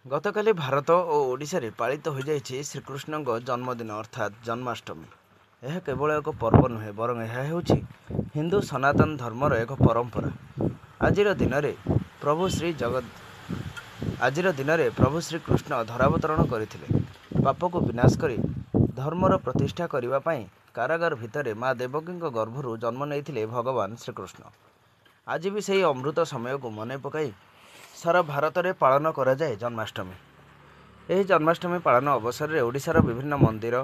गतकाली भारत और ओडिशा रे पालित हो जाइछि श्रीकृष्ण जन्मदिन अर्थात जन्माष्टमी। यह केवल एक पर्व नुहे बरং यह हेउछि हिंदू सनातन धर्मर एक परंपरा। आजिर दिन में प्रभु श्रीकृष्ण धरावतरण करथिले। पाप को विनाश करी धर्मर प्रतिष्ठा करिबा पई कारागार भितर माँ देवकी गर्भरू जन्म नहीं भगवान श्रीकृष्ण। आज भी सही अमृत समय को मन पकाई सारा भारत में पालन करा जाए जन्माष्टमी। यह जन्माष्टमी पालन अवसर में ओडिशार विभिन्न मंदिर,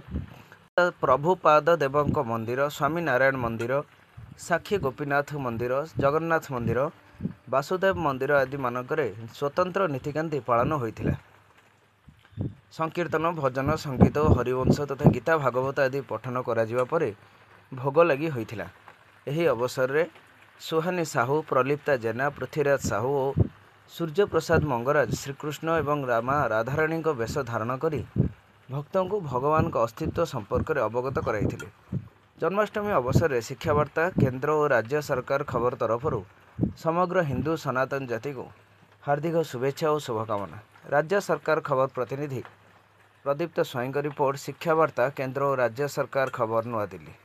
प्रभुपाद देवଙ୍କ मंदिर, स्वामी नारायण मंदिर, साक्षी गोपीनाथ मंदिर, जगन्नाथ मंदिर, वासुदेव मंदिर आदि मानकरे स्वतंत्र नीतिकांति पालन होइथिला। संकीर्तन, भजन, संगीत, हरिवंश तथा गीता भागवत आदि पठन करा जिवा परे भोग लगी होइथिला। एही अवसर में सुहानी साहू, प्रलिप्ता जेना, पृथ्वीराज साहू और सूर्य प्रसाद मंगराज श्रीकृष्ण एवं रामा राधाराणी वेश धारण करी भक्तों को भगवान का अस्तित्व संपर्क में अवगत कराइथिले। जन्माष्टमी अवसर में शिक्षावार्ता केंद्र और राज्य सरकार खबर तरफ समग्र हिंदू सनातन जाति को हार्दिक शुभेच्छा और शुभकामना। राज्य सरकार खबर प्रतिनिधि प्रदीप्त स्वाईं रिपोर्ट। शिक्षावार्ता केंद्र और राज्य सरकार खबर नूआदिल्ली।